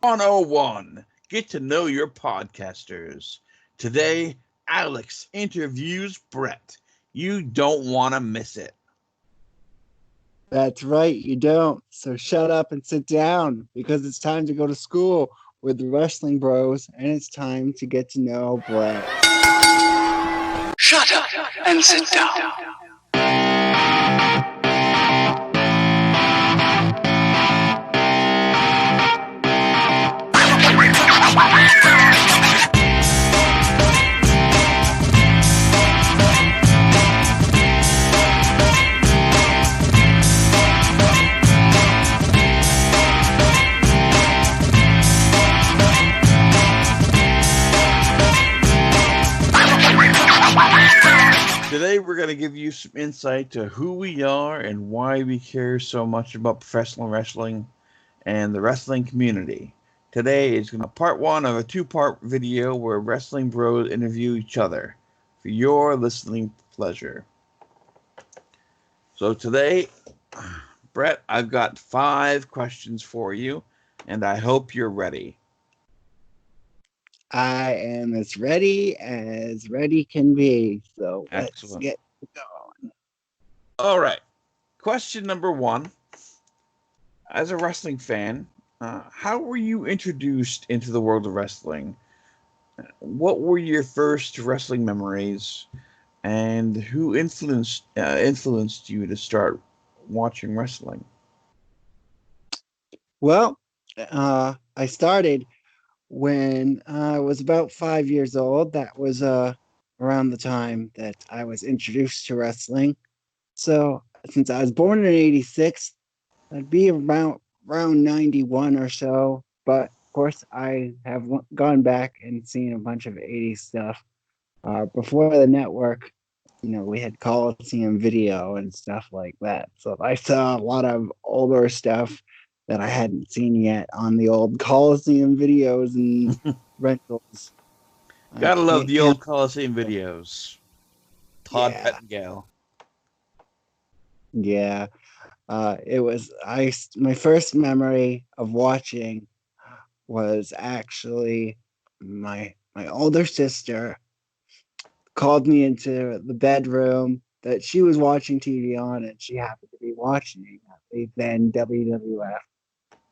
101. Get to know your podcasters. Today, Alex interviews Brett. You don't want to miss it. That's right, you don't. So shut up and sit down because it's time to go to school with the Wrestling Bros, and it's time to get to know Brett. Shut up and sit down. Today, we're going to give you some insight to who we are and why we care so much about professional wrestling and the wrestling community. Today is part one of a two-part video where Wrestling Bros interview each other for your listening pleasure. So today, Brett, I've got 5 questions for you, and I hope you're ready. I am as ready can be. So Excellent. Let's get going. All right. Question number 1. As a wrestling fan, how were you introduced into the world of wrestling? What were your first wrestling memories? And who influenced you to start watching wrestling? Well, I started when I was about 5 years old. That was around the time that I was introduced to wrestling. So since I was born in '86, I'd be around 91 or so. But of course, I have gone back and seen a bunch of '80s stuff. Before the network, we had Coliseum Video and stuff like that. So I saw a lot of older stuff that I hadn't seen yet on the old Coliseum videos and rentals. Gotta love the old Coliseum videos. Todd Yeah. Pettengill. Yeah. It was my first memory of watching was actually my older sister called me into the bedroom that she was watching TV on, and she happened to be watching the then WWF,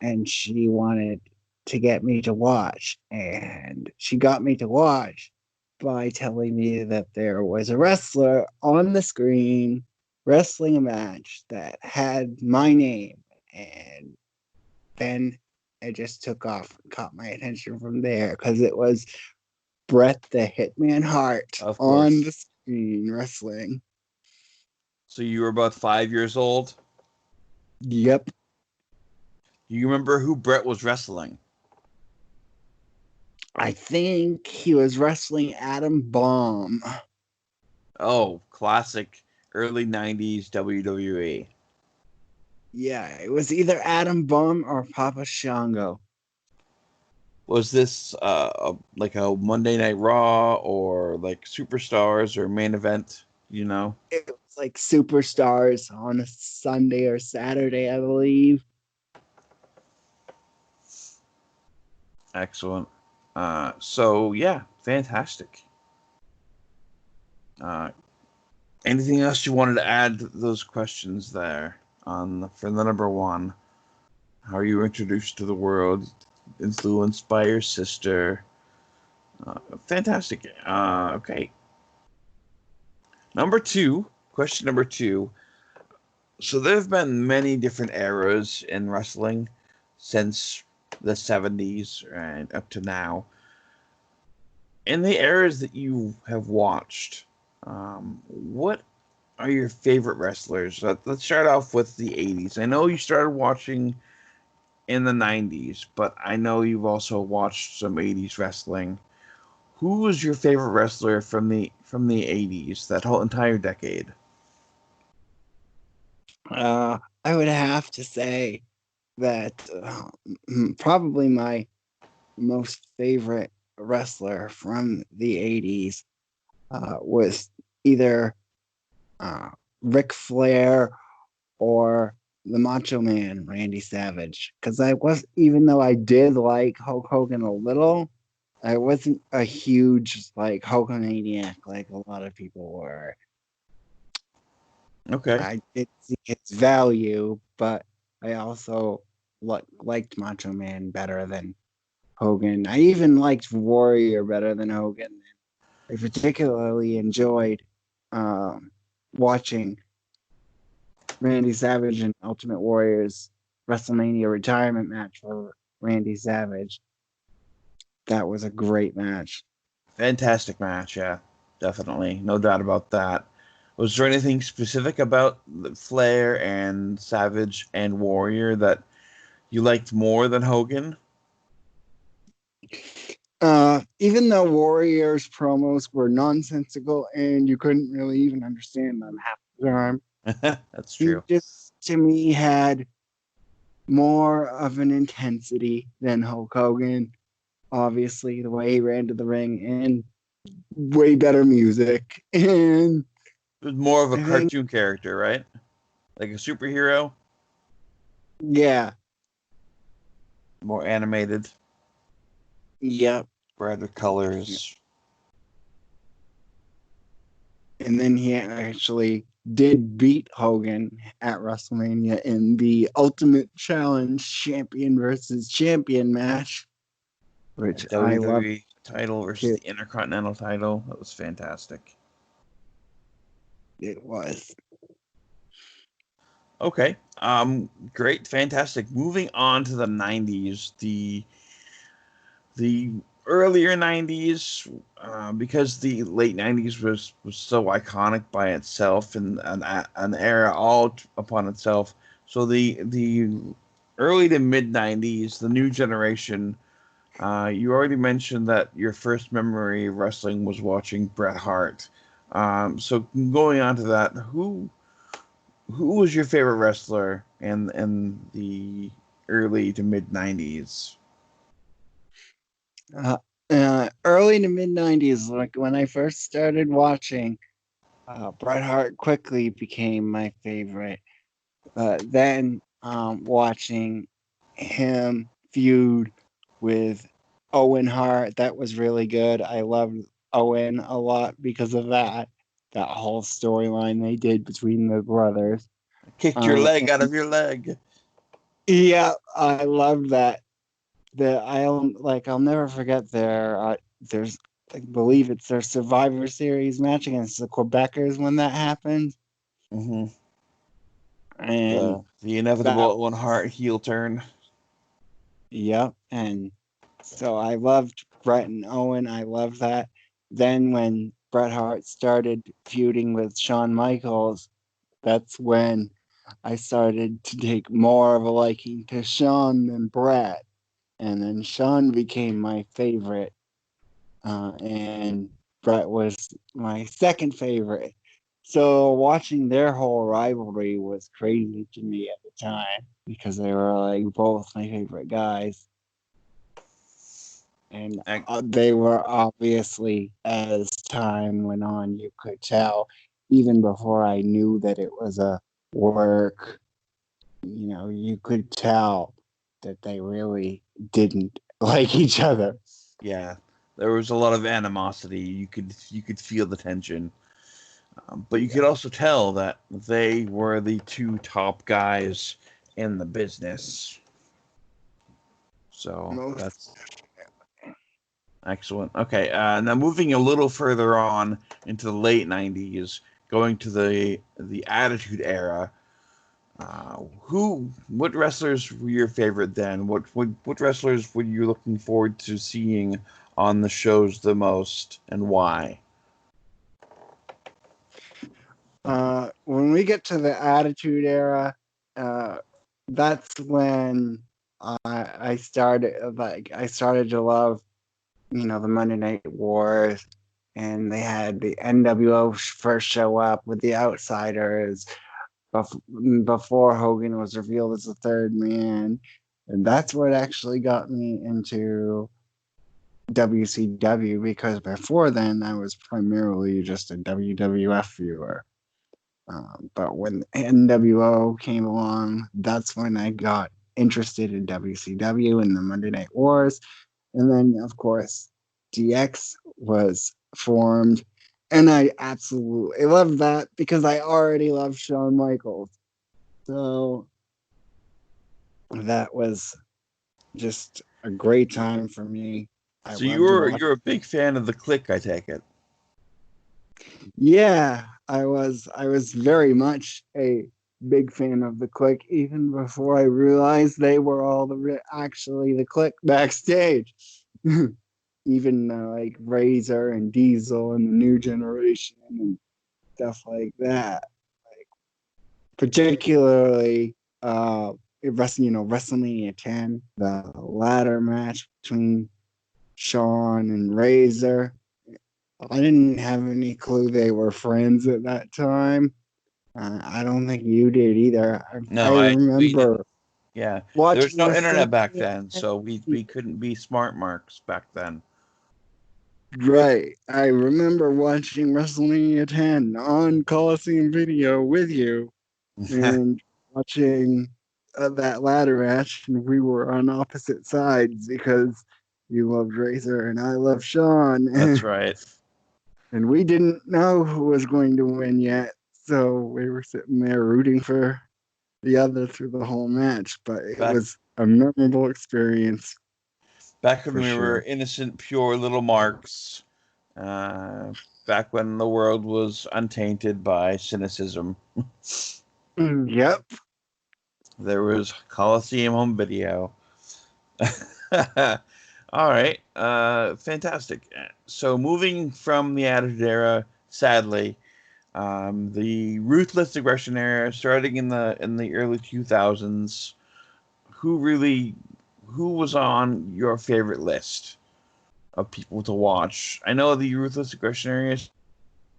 and she wanted to get me to watch, and she got me to watch by telling me that there was a wrestler on the screen wrestling a match that had my name, and then it just took off and caught my attention from there because it was Bret the Hitman Hart on the screen wrestling. So you were about 5 years old? Yep. Do you remember who Bret was wrestling? I think he was wrestling Adam Bomb. Oh, classic early 90s WWE. Yeah, it was either Adam Bomb or Papa Shango. Was this like a Monday Night Raw or like Superstars or main event? You know? It was like Superstars on a Sunday or Saturday, I believe. Excellent. So yeah, fantastic. Anything else you wanted to add to those questions there for the number 1? How are you introduced to the world? Influenced by your sister? Fantastic. Okay. Question number 2. So there have been many different eras in wrestling since the 70s and up to now. In the eras that you have watched, what are your favorite wrestlers? Let's start off with the 80s. I know you started watching in the 90s, but I know you've also watched some 80s wrestling. Who was your favorite wrestler from the 80s, that whole entire decade? I would have to say that probably my most favorite wrestler from the 80s was either Ric Flair or the Macho Man, Randy Savage. Because even though I did like Hulk Hogan a little, I wasn't a huge like Hulkamaniac like a lot of people were. Okay. I did see its value, but I also liked Macho Man better than Hogan. I even liked Warrior better than Hogan. I particularly enjoyed um, watching Randy Savage and Ultimate Warrior's WrestleMania retirement match for Randy Savage. That was a great match. Fantastic match, yeah. Definitely. No doubt about that. Was there anything specific about Flair and Savage and Warrior that you liked more than Hogan? Even though Warrior's promos were nonsensical and you couldn't really even understand them half the time, That's he true. just to me had more of an intensity than Hulk Hogan. Obviously, the way he ran to the ring and way better music. And It was more of a I think, cartoon character, right? Like a superhero, yeah, more animated, yep. brighter colors. And then he actually did beat Hogan at WrestleMania in the Ultimate Challenge champion versus champion match, which I loved WWE title versus too. the Intercontinental title. That was fantastic. It was. Okay. Great, fantastic. Moving on to the 90s, the earlier 90s, because the late 90s was so iconic by itself and an era all upon itself. So the early to mid 90s, the new generation. You already mentioned that your first memory of wrestling was watching Bret Hart. So going on to that, who was your favorite wrestler in the early to mid 90s? Uh, Early to mid 90s, like when I first started watching, Bret Hart quickly became my favorite. Then watching him feud with Owen Hart, that was really good. I loved Owen a lot because of that whole storyline they did between the brothers. Kicked your leg out And of your leg. yeah, I loved that. I'll never forget there's I believe it's their Survivor Series match against the Quebecers when that happened, Hmm. and The that inevitable Owen Hart heel turn. yep. And so I loved Bret and Owen. I love that. Then when Bret Hart started feuding with Shawn Michaels, that's when I started to take more of a liking to Shawn than Bret. And then Shawn became my favorite, and Bret was my second favorite. So watching their whole rivalry was crazy to me at the time because they were like both my favorite guys. And they were obviously, as time went on, you could tell, even before I knew that it was a work, you could tell that they really didn't like each other. Yeah, there was a lot of animosity. You could feel the tension, but you could Yeah, also tell that they were the two top guys in the business. So most. that's excellent. Okay, now moving a little further on into the late '90s, going to the Attitude Era. What wrestlers were your favorite then? What wrestlers were you looking forward to seeing on the shows the most, and why? When we get to the Attitude Era, uh, that's when I started to love, the Monday Night Wars, and they had the NWO first show up with the Outsiders before Hogan was revealed as the third man, and that's what actually got me into WCW because before then I was primarily just a WWF viewer. But when NWO came along, that's when I got interested in WCW and the Monday Night Wars. And then, of course, DX was formed. And I absolutely loved that because I already loved Shawn Michaels. So that was just a great time for me. I So loved watching. you're a big fan of the Click, I take it. Yeah, I was. I was very much a big fan of the Click even before I realized they were all actually the Click backstage. Even like Razor and Diesel and the New Generation and stuff like that. Like particularly, WrestleMania 10, the ladder match between Shawn and Razor. I didn't have any clue they were friends at that time. I don't think you did either. I No, we didn't. remember Yeah, there was watching no internet back WrestleMania. then, so we couldn't be smart marks back then. Right. I remember watching WrestleMania 10 on Coliseum Video with you and watching that ladder match, and we were on opposite sides because you loved Razor and I loved Shawn. That's right. And we didn't know who was going to win yet. So we were sitting there rooting for the other through the whole match. But it Back was a memorable experience back when for we were sure. innocent, pure little marks. Uh, Back when the world was untainted by cynicism. Yep. There was Coliseum home video. All right. Fantastic. So moving from the Attitude Era, sadly, the ruthless aggression era, starting in the early 2000s. Who really, who was on your favorite list of people to watch? I know the ruthless aggression era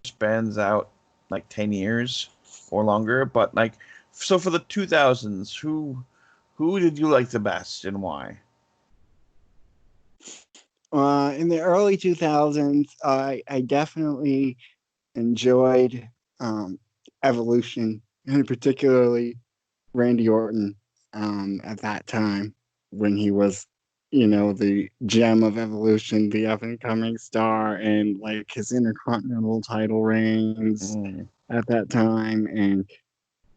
spans out like 10 years or longer, but like, so for the 2000s, who did you like the best and why? In the early 2000s, I definitely enjoyed Evolution, and particularly Randy Orton at that time when he was, the gem of Evolution, the up and coming star, and like his Intercontinental title reigns Mm, at that time. And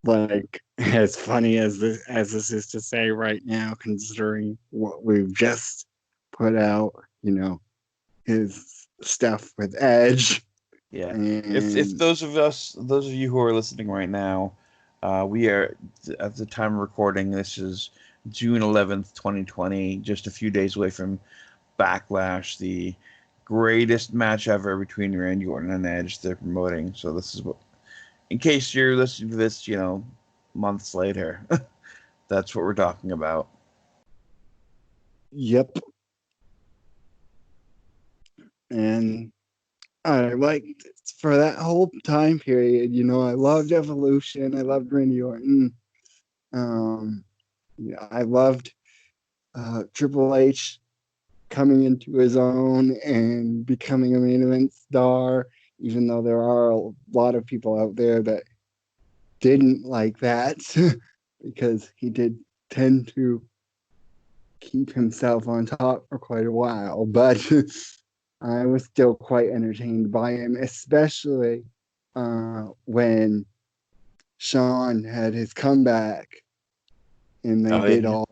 like, as funny as this is to say right now, considering what we've just put out, his stuff with Edge yeah. If and those of you who are listening right now, we are at the time of recording. This is June 11th, 2020, just a few days away from Backlash, the greatest match ever between Randy Orton and Edge. They're promoting. So this is what, in case you're listening to this, months later, that's what we're talking about. yep. And I liked for that whole time period, I loved Evolution. I loved Randy Orton. I loved Triple H coming into his own and becoming a main event star, even though there are a lot of people out there that didn't like that because he did tend to keep himself on top for quite a while. But I was still quite entertained by him, especially when Shawn had his comeback and they Oh did yeah, all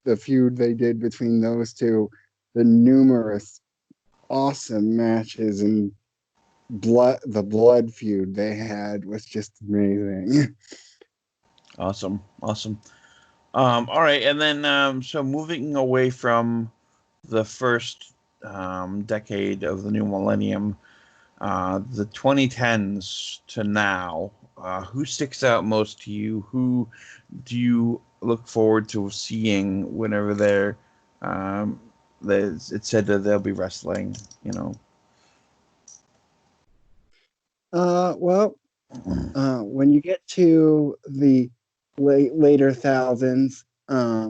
the feud they did between those two, the numerous awesome matches and the blood feud they had was just amazing. awesome, awesome. All right, and then so moving away from the first decade of the new millennium, the 2010s to now, who sticks out most to you? Who do you look forward to seeing whenever um, it's said that they'll be wrestling? Well, when you get to the later thousands, uh,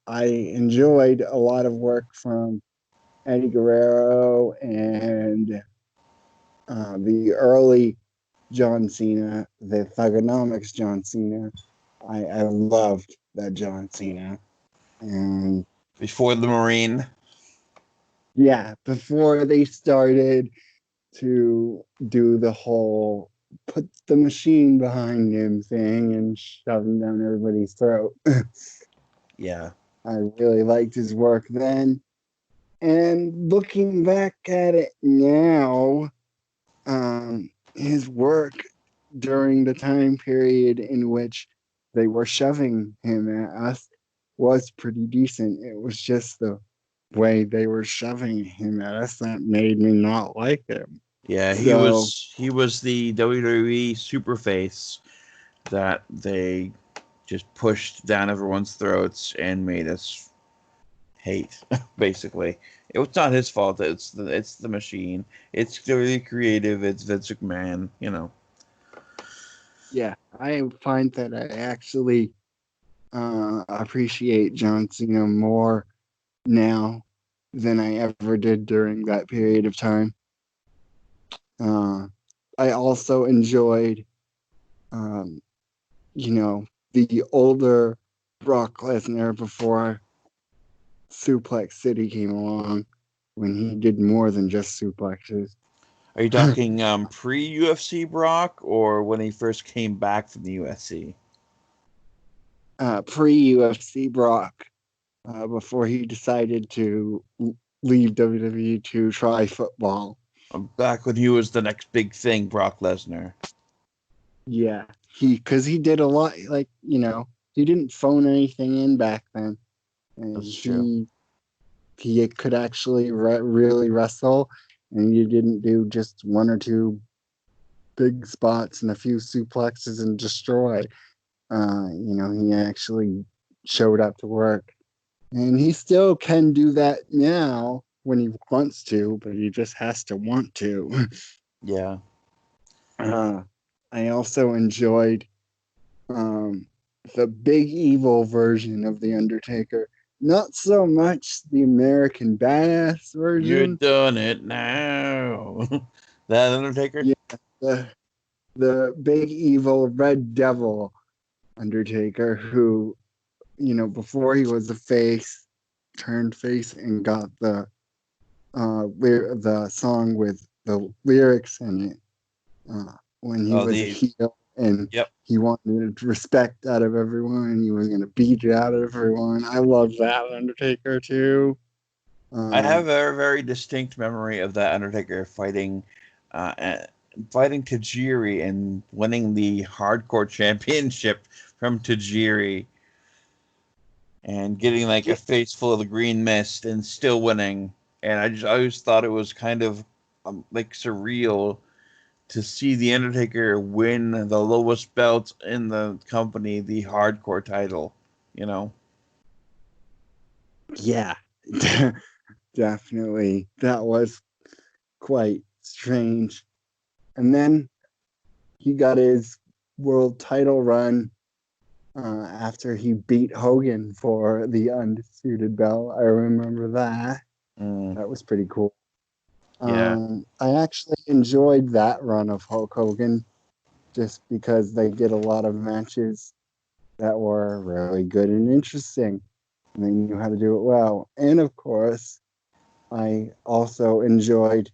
I enjoyed a lot of work from Eddie Guerrero and the early John Cena, the Thugonomics John Cena. I loved that John Cena. And Before the Marine. yeah, before they started to do the whole put the machine behind him thing and shove him down everybody's throat. Yeah. I really liked his work then. And looking back at it now, his work during the time period in which they were shoving him at us was pretty decent. It was just the way they were shoving him at us that made me not like him. Yeah, So he was the WWE superface that they just pushed down everyone's throats and made us hate. Basically, it was not his fault. It's the machine. It's clearly creative. It's Vince McMahon. You know. yeah, I find that I actually appreciate John Cena more now than I ever did during that period of time. Uh, I also enjoyed, um, the older Brock Lesnar before Suplex City came along when he did more than just suplexes. Are you talking pre UFC Brock or when he first came back from the UFC? Pre UFC Brock, before he decided to leave WWE to try football. Back when he was the next big thing, Brock Lesnar. Yeah, because he did a lot. Like he didn't phone anything in back then, and That's true. he could actually really wrestle, and you didn't do just one or two big spots and a few suplexes and destroy. He actually showed up to work, and he still can do that now when he wants to, but he just has to want to. Yeah. I also enjoyed um, the big evil version of the Undertaker. Not so much the American Badass You're version. doing it now. That Undertaker? Yeah, the big evil Red Devil Undertaker, who before he was a face, turned face and got the song with the lyrics in it. When he Oh, was a the heel and yep. he wanted respect out of everyone and he was going to beat it out of everyone. I love that Undertaker too. I have a very distinct memory of that Undertaker uh, fighting Tajiri and winning the Hardcore Championship from Tajiri, and getting like Yeah, a face full of the green mist and still winning. And I always thought it was kind of like surreal to see the Undertaker win the lowest belt in the company, the Hardcore title. You know. yeah, definitely. That was quite strange. And then he got his world title run after he beat Hogan for the undisputed belt. I remember that. Mm, That was pretty cool. yeah. I actually enjoyed that run of Hulk Hogan just because they did a lot of matches that were really good and interesting. And they knew how to do it well. And of course, I also enjoyed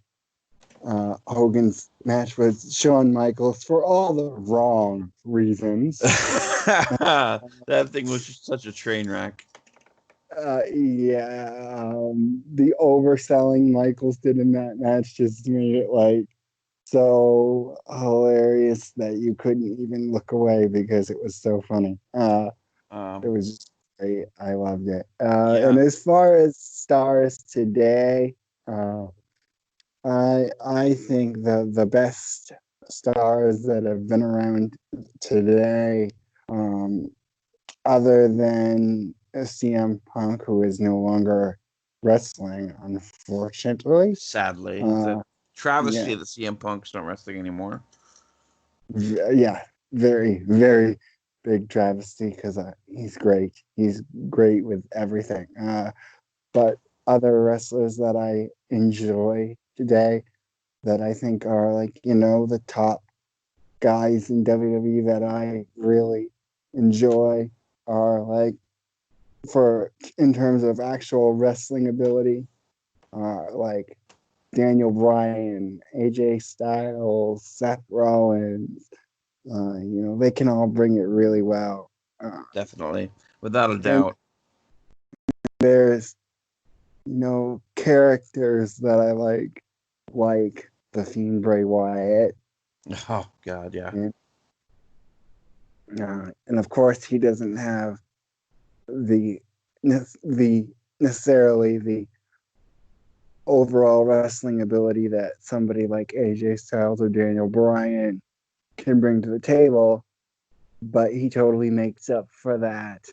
Hogan's match with Shawn Michaels for all the wrong reasons. That thing was just such a train wreck. Yeah, the overselling Michaels did in that match just made it like so hilarious that you couldn't even look away because it was so funny. It Um, was just great. I loved it. And yeah, as far as stars today, uh, I think the best stars that have been around today, um, other than CM Punk, who is no longer wrestling, unfortunately. sadly, it's a Uh, travesty yeah, that CM Punk's not wrestling anymore. yeah, very, very big travesty because he's great. He's great with everything. But other wrestlers that I enjoy today, that I think are like, the top guys in WWE that I really enjoy are like for in terms of actual wrestling ability, like Daniel Bryan, AJ Styles, Seth Rollins. They can all bring it really well. Definitely, without a And doubt. there's characters that I like the Fiend Bray Wyatt, Oh God, yeah, and of course he doesn't have the the necessarily the overall wrestling ability that somebody like AJ Styles or Daniel Bryan can bring to the table, but he totally makes up for that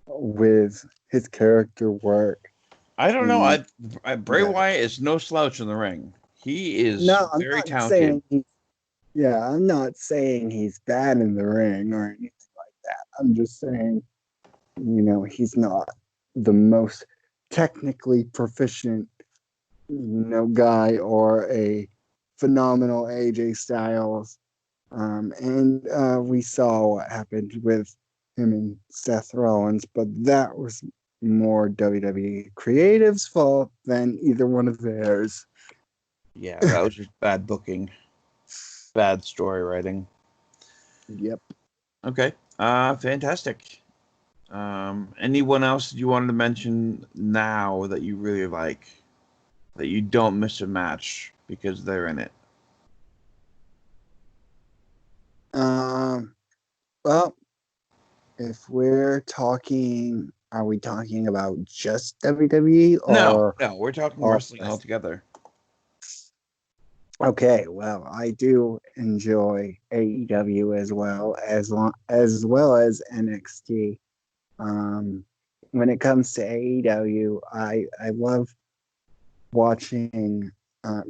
with his character work. I don't know. And Bray yeah, Wyatt is no slouch in the ring. He is no, I'm very not talented. saying I'm not saying he's bad in the ring or anything like that. I'm just saying, he's not the most technically proficient, guy or a phenomenal AJ Styles. And we saw what happened with him and Seth Rollins, but that was more WWE Creative's fault than either one of theirs. Yeah, that was just bad booking, bad story writing. Yep. Okay, fantastic. Anyone else you wanted to mention now that you really like, that you don't miss a match because they're in it? Well, if we're talking, are we talking about just WWE No, or no, we're talking all wrestling wrestling? altogether. Okay, well, I do enjoy AEW as well as NXT. Um, when it comes to AEW, I love watching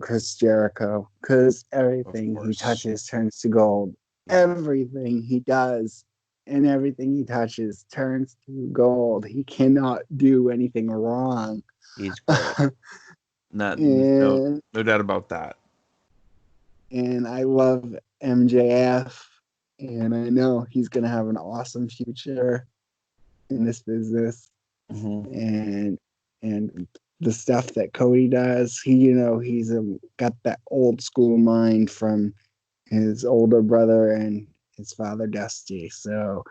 Chris Jericho because Of everything he course. touches turns to gold. Yeah, Everything he does and everything he touches turns to gold. He cannot do anything wrong. he's great. Not no and no doubt about that. and I love MJF, and I know he's gonna have an awesome future in this business. Hmm. And the stuff that Cody does, he's got that old school mind from his older brother and his father Dusty. So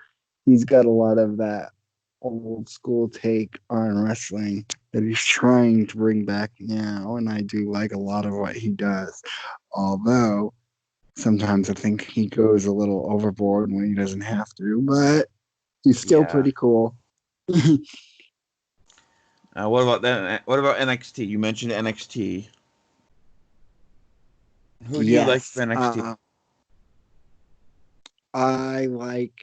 he's got a lot of that old school take on wrestling that he's trying to bring back now, and I do like a lot of what he does. Although sometimes I think he goes a little overboard when he doesn't have to, but he's still Yeah. pretty cool. What about that? What about NXT? You mentioned NXT. Who do you like Yes, for NXT? I like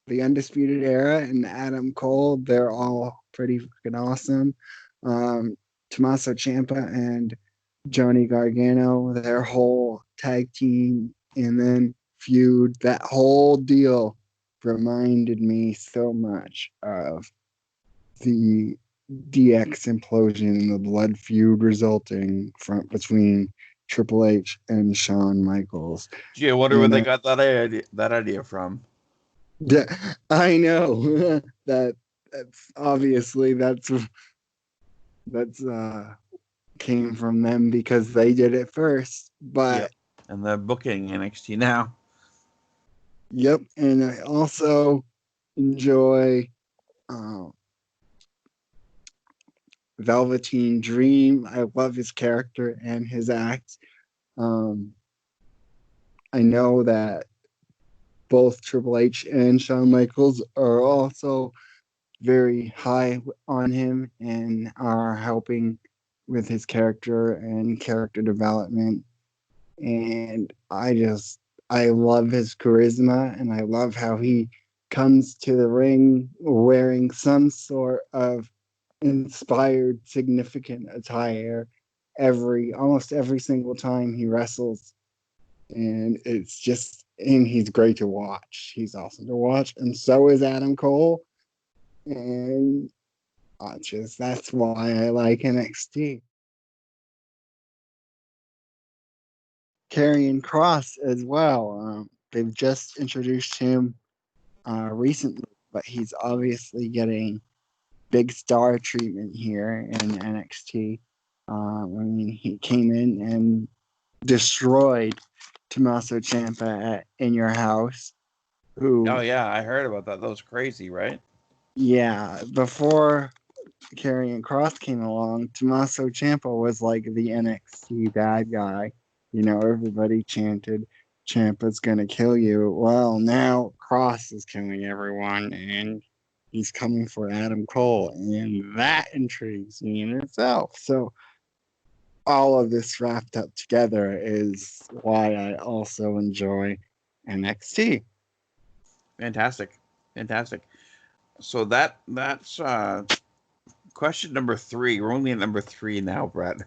the Undisputed Era and Adam Cole. They're all pretty fucking awesome. Um, Tommaso Ciampa and Johnny Gargano, their whole tag team and then feud, that whole deal reminded me so much of the DX implosion and the blood feud resulting from between Triple H and Shawn Michaels. Gee, I wonder where And they got that idea from. I know that's obviously that's came from them because they did it first. Yep. But And they're booking NXT now. yep, and I also enjoy uh, Velveteen Dream. I love his character and his act. Um, I know that both Triple H and Shawn Michaels are also very high on him and are helping with his character and character development. And I love his charisma and I love how he comes to the ring wearing some sort of inspired, significant attire almost every single time he wrestles. And he's great to watch. He's awesome to watch. And so is Adam Cole. And that's why I like NXT. Karrion Cross as well. They've just introduced him recently, but he's obviously getting big star treatment here in NXT. I mean, he came in and destroyed Tommaso Ciampa In Your House, Oh who, yeah, I heard about that. That was crazy, right? yeah, before Karrion Cross came along, Tommaso Ciampa was like the NXT bad guy. You know, everybody chanted, Ciampa's gonna kill you. Well, now Cross is killing everyone, and he's coming for Adam Cole, and that intrigues me in itself. So, all of this wrapped up together is why I also enjoy NXT. Fantastic, fantastic. So that's question number 3. We're only at number 3 now, Brett.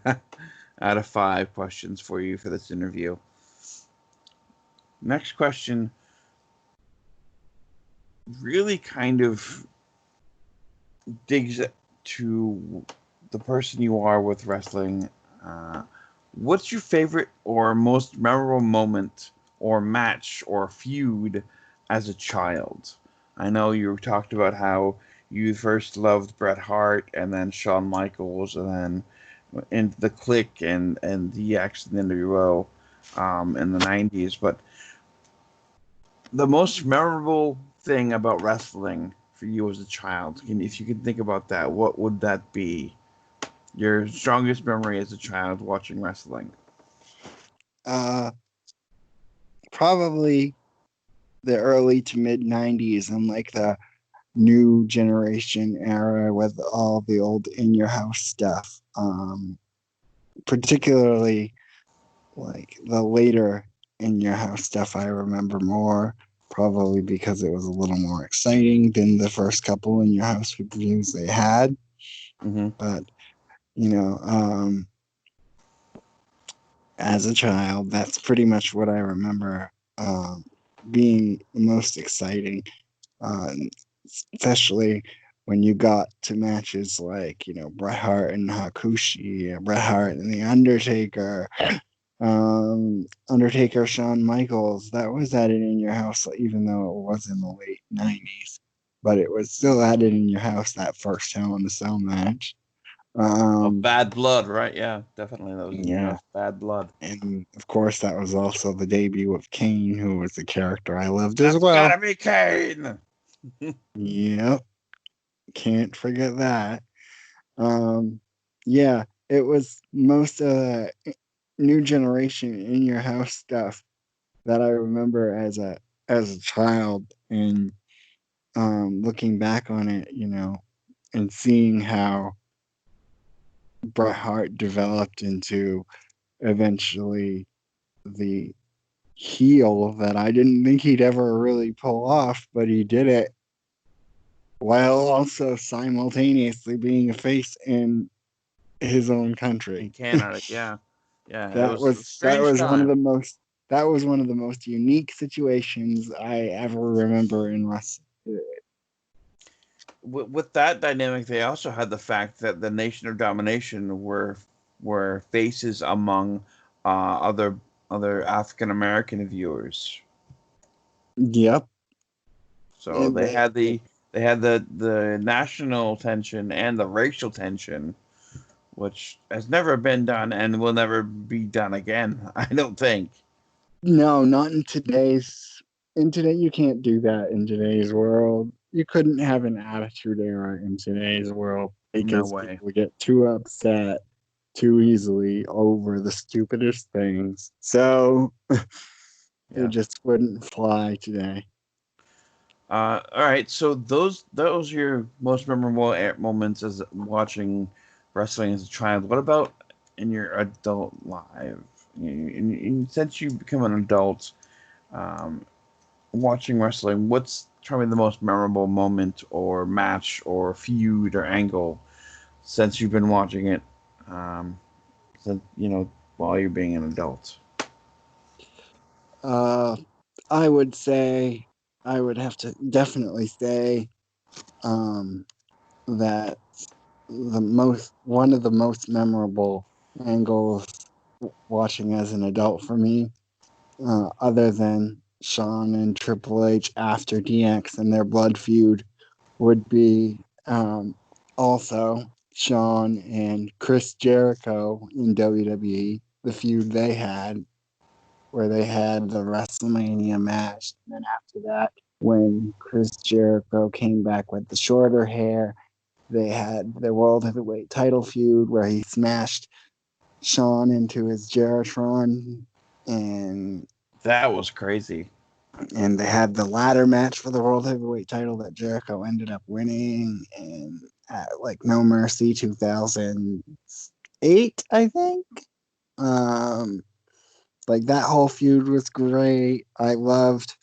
Out of 5 questions for you for this interview. Next question really kind of digs to the person you are with wrestling. What's your favorite or most memorable moment or match or feud as a child? I know you talked about how you first loved Bret Hart and then Shawn Michaels and then into the Click and DX and NWO in the 90s. But the most memorable thing about wrestling for you as a child, if you can think about that, what would that be? Your strongest memory as a child watching wrestling? Uh, Probably the early to mid 90s and like the new generation era with all the old In Your House stuff. Particularly like the later In Your House stuff, I remember more, probably because it was a little more exciting than the first couple In Your House reviews they had. Mm-hmm. But, you know, as a child, that's pretty much what I remember being most exciting, uh, especially when you got to matches like, you know, Bret Hart and Hakushi, Bret Hart and The Undertaker, Undertaker, Shawn Michaels. That was added In Your House, even though it was in the late 90s. But it was still added In Your House, that first Hell in a Cell match. Oh, Um, Bad Blood, right? Yeah, definitely. That was in your yeah. house. Bad Blood. And of course, that was also the debut of Kane, who was a character I loved as That's well. gotta be Kane. Yep, can't forget that. Um, yeah, it was most new generation In Your House stuff that I remember as a child, and looking back on it, you know, and seeing how Bret Hart developed into eventually the heel that I didn't think he'd ever really pull off, but he did it while also simultaneously being a face in his own In country. Canada, yeah, yeah. It That was a was strange one of time. the most unique situations I ever remember in wrestling. With that dynamic, they also had the fact that the Nation of Domination were faces among other African American viewers. Yep. So And they had the national tension and the racial tension, which has never been done and will never be done again. I don't think. no, not in today's in today you can't do that in today's world. You couldn't have an attitude era in today's world No because way. people get too upset too easily over the stupidest things. So it Yeah. just wouldn't fly today. All right. So those are your most memorable moments as watching wrestling as a child. What about in your adult life? Since you become an adult, um, watching wrestling, what's probably the most memorable moment or match or feud or angle since you've been watching it? Since while you're being an adult. Uh, I would say I would have to definitely say um, that the most one of the most memorable angles watching as an adult for me, other than Shawn and Triple H after DX and their blood feud, would be also Shawn and Chris Jericho in WWE, the feud they had, where they had the WrestleMania match. And then after that, when Chris Jericho came back with the shorter hair, they had the World Heavyweight title feud where he smashed Shawn into his Jeritron, and That was crazy. they had the ladder match for the World Heavyweight title that Jericho ended up winning, and at like No Mercy 2008, I think. Like that whole feud was great. I loved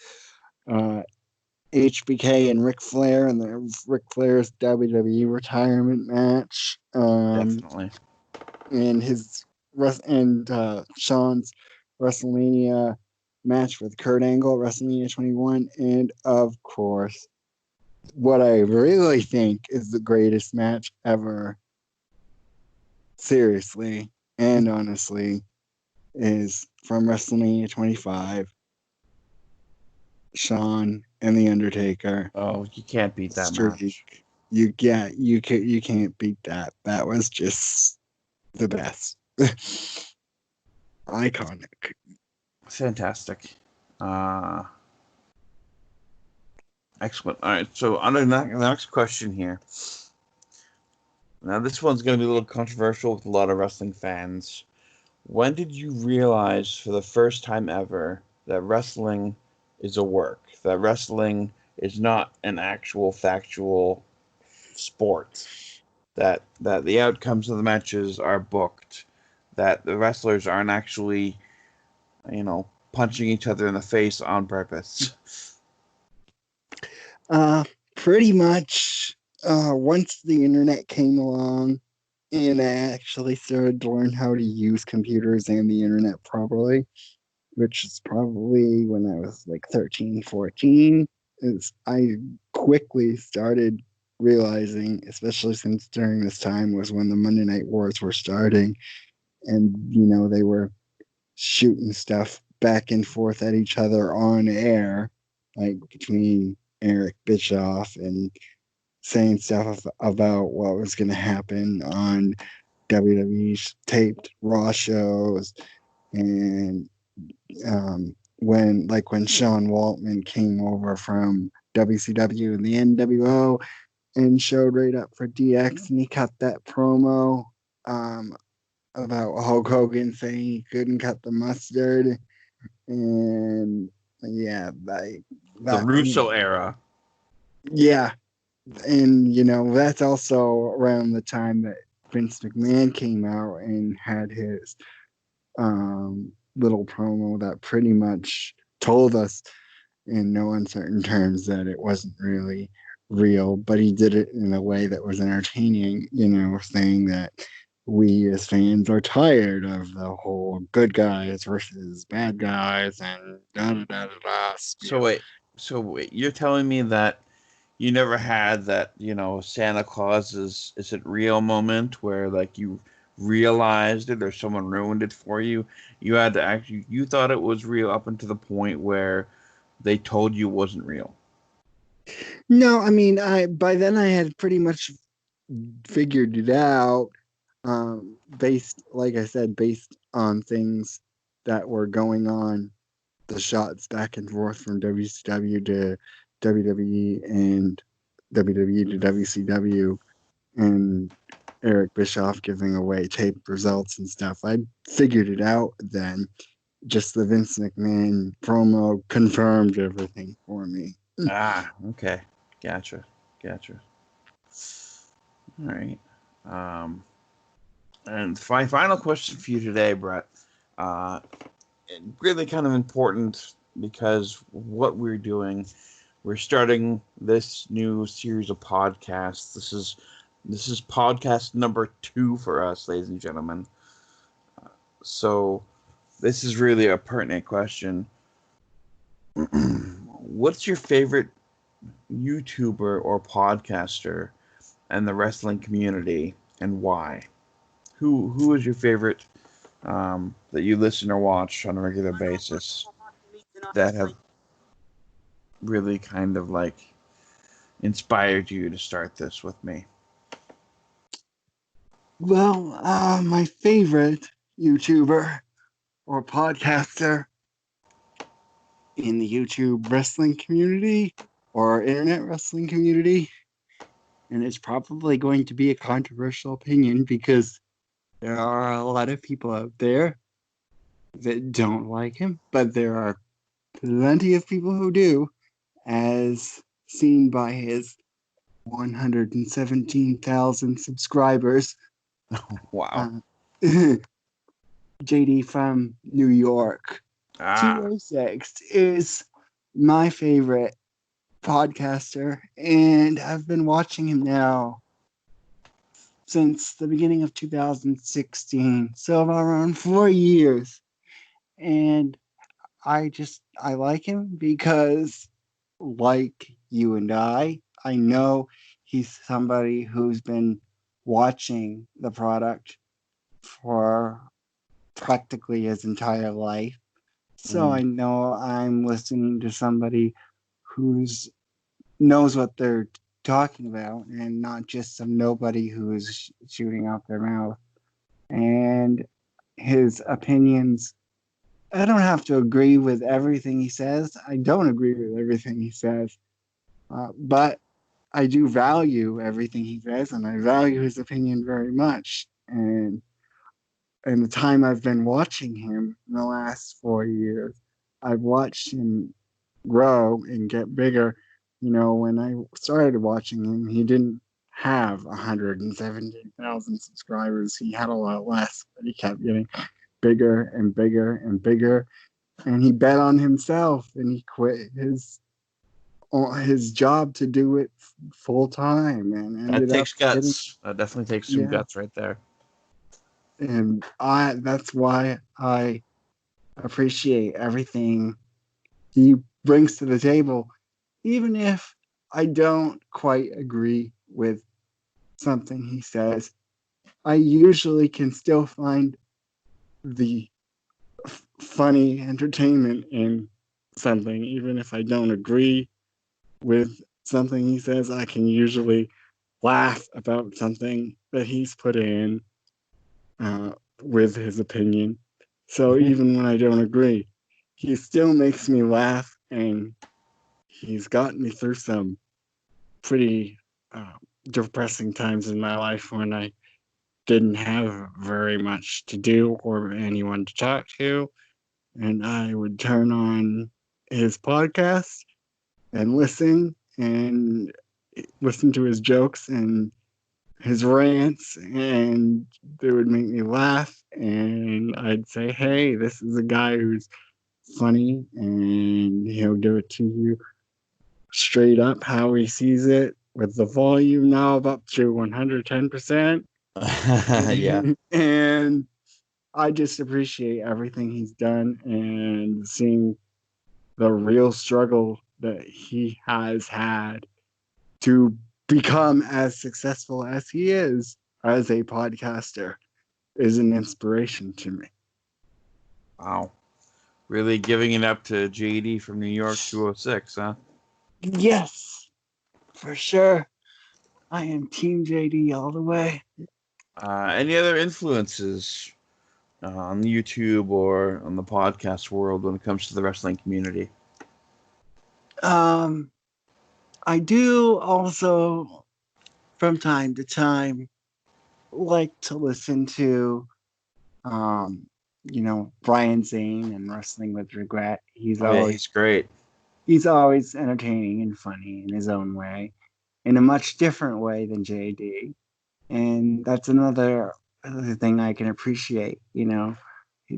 HBK and Ric Flair and the Ric Flair's WWE retirement match. Definitely. And his Shawn's WrestleMania match with Kurt Angle at WrestleMania 21, and of course, what I really think is the greatest match ever, seriously and honestly, is from WrestleMania 25, Shawn and the Undertaker. Oh, you can't beat that Streak. match. You can't beat that. That was just the best. Iconic. Fantastic. Excellent. All right. So, under the next question here. Now, this one's going to be a little controversial with a lot of wrestling fans. When did you realize for the first time ever that wrestling is a work? That wrestling is not an actual factual sport? That the outcomes of the matches are booked? That the wrestlers aren't actually, punching each other in the face on purpose? Pretty much once the internet came along and I actually started to learn how to use computers and the internet properly, which is probably when I was like 13, 14, is I quickly started realizing, especially since during this time was when the Monday Night Wars were starting, and they were shooting stuff back and forth at each other on air, like between Eric Bischoff and saying stuff about what was going to happen on WWE's taped Raw shows, and when Sean Waltman came over from WCW and the NWO and showed right up for DX, and he cut that promo about Hulk Hogan saying he couldn't cut the mustard, and yeah, The Russo era. Yeah, and that's also around the time that Vince McMahon came out and had his little promo that pretty much told us in no uncertain terms that it wasn't really real, but he did it in a way that was entertaining, saying that we as fans are tired of the whole good guys versus bad guys and da da da da da. So wait, you're telling me that you never had that, Santa Claus is it real moment where like you realized it or someone ruined it for you? You had to actually you thought it was real up until the point where they told you it wasn't real. No, I mean, by then I had pretty much figured it out, based, like I said, based on things that were going on, the shots back and forth from WCW to WWE and WWE to WCW, and Eric Bischoff giving away taped results and stuff. I figured it out then. Just the Vince McMahon promo confirmed everything for me. Ah, okay. Gotcha. All right. And my final question for you today, Brett. Uh, really kind of important because what we're doing, we're starting this new series of podcasts. This is podcast number 2 for us, ladies and gentlemen. So this is really a pertinent question. What's your favorite YouTuber or podcaster in the wrestling community, and why? Who is your favorite that you listen or watch on a regular basis that have really kind of like inspired you to start this with me? Well, my favorite YouTuber or podcaster in the YouTube wrestling community or internet wrestling community, and it's probably going to be a controversial opinion because there are a lot of people out there that don't like him, but there are plenty of people who do, as seen by his 117,000 subscribers. Wow. JD from New York. Ah. 206 is my favorite podcaster, and I've been watching him now since the beginning of 2016, so around 4 years. And I like him because, like you and I know he's somebody who's been watching the product for practically his entire life. So I know I'm listening to somebody who's knows what they're talking about and not just some nobody who's shooting out their mouth. And his opinions, I don't have to agree with everything he says. I don't agree with everything he says. But I do value everything he says, and I value his opinion very much. And in the time I've been watching him in the last 4 years, I've watched him grow and get bigger. You know, when I started watching him, he didn't have 117,000 subscribers. He had a lot less, but he kept getting bigger and bigger and bigger. And he bet on himself, and he quit his job to do it full time, and That ended up takes getting, guts. That definitely takes some yeah. guts right there. And that's why I appreciate everything he brings to the table, even if I don't quite agree with something he says. I usually can still find the funny entertainment in something, even if I don't agree with something he says. I can usually laugh about something that he's put in uh, with his opinion. So even when I don't agree, he still makes me laugh, and he's gotten me through some pretty uh, depressing times in my life when I didn't have very much to do or anyone to talk to. And I would turn on his podcast and listen to his jokes and his rants, and they would make me laugh. And I'd say, hey, this is a guy who's funny, and he'll give it to you straight up how he sees it with the volume now up to 110%. Yeah. And I just appreciate everything he's done and seeing the real struggle that he has had to become as successful as he is as a podcaster is an inspiration to me. Wow. Really giving it up to JD from New York 206, huh? Yes, for sure. I am Team JD all the way. Any other influences on YouTube or on the podcast world when it comes to the wrestling community? I do also, from time to time, like to listen to, um, Brian Zane and Wrestling with Regret. Oh yeah, he's great. He's always entertaining and funny in his own way, in a much different way than JD. And that's other thing I can appreciate,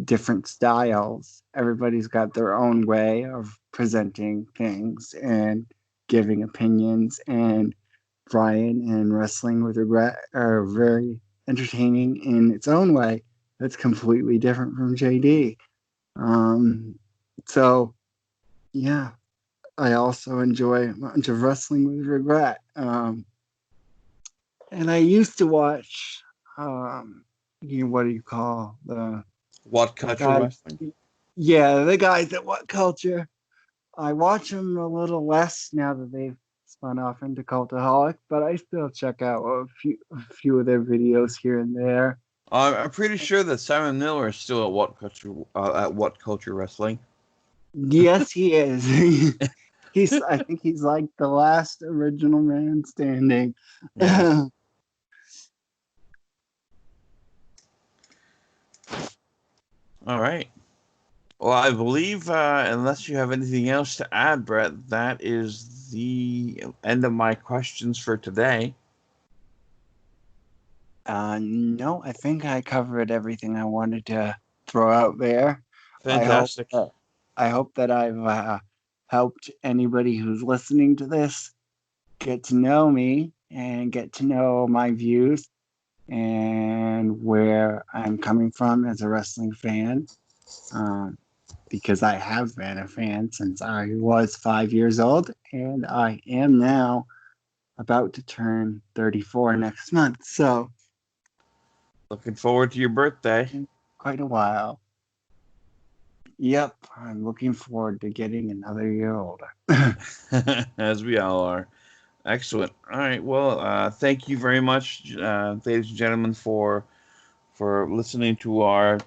different styles. Everybody's got their own way of presenting things and giving opinions. And Brian and Wrestling with Regret are very entertaining in its own way. That's completely different from JD. So, yeah, I also enjoy a bunch of Wrestling with Regret. And I used to watch, what do you call the? What Culture guys, Wrestling? yeah, the guys at What Culture. I watch them a little less now that they've spun off into Cultaholic, but I still check out a few of their videos here and there. I'm pretty sure that Simon Miller is still at What Culture Wrestling. Yes, he is. I think he's like the last original man standing. Yeah. All right. Well, I believe, unless you have anything else to add, Brett, that is the end of my questions for today. No, I think I covered everything I wanted to throw out there. Fantastic. I hope that I've helped anybody who's listening to this get to know me and get to know my views and where I'm coming from as a wrestling fan. Because I have been a fan since I was 5 years old, and I am now about to turn 34 next month. So, Looking forward to your birthday. quite a while. Yep, I'm looking forward to getting another year older. As we all are. Excellent. All right. Well, thank you very much, ladies and gentlemen, for listening to our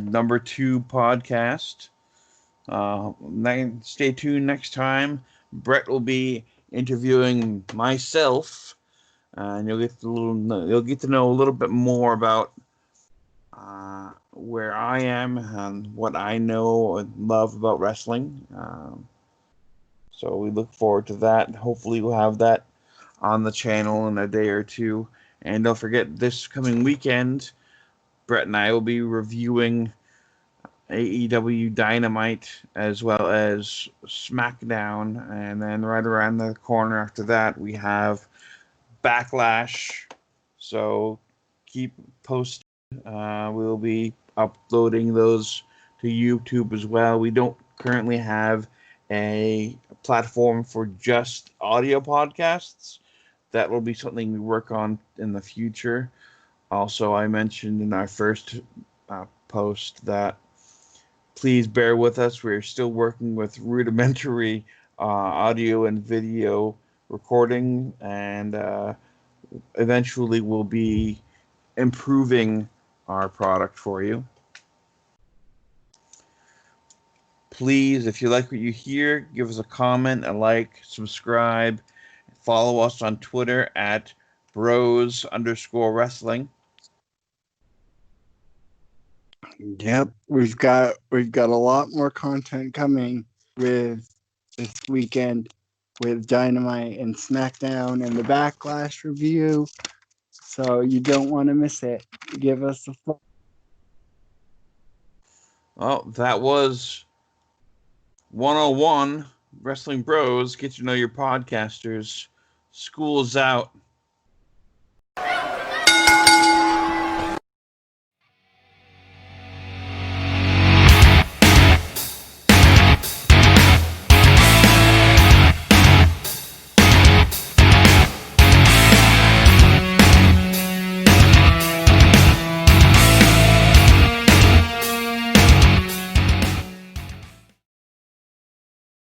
number 2 podcast. Stay tuned next time. Brett will be interviewing myself, and you'll get to know a little bit more about where I am and what I know and love about wrestling. So we look forward to that. Hopefully, we'll have that on the channel in a day or two. And don't forget, this coming weekend, Brett and I will be reviewing AEW Dynamite as well as SmackDown. And then right around the corner after that, we have Backlash. So keep posted. We'll be uploading those to YouTube as well. We don't currently have a platform for just audio podcasts. That will be something we work on in the future. Also, I mentioned in our first post that please bear with us. We're still working with rudimentary audio and video recording, and eventually we'll be improving our product for you. Please, if you like what you hear, give us a comment, a like, subscribe, follow us on Twitter at bros_wrestling. Yep, we've got a lot more content coming with this weekend with Dynamite and SmackDown and the Backlash review. So you don't want to miss it. Give us a follow. Well, that was 101 Wrestling Bros. Get to know your podcasters. School's out.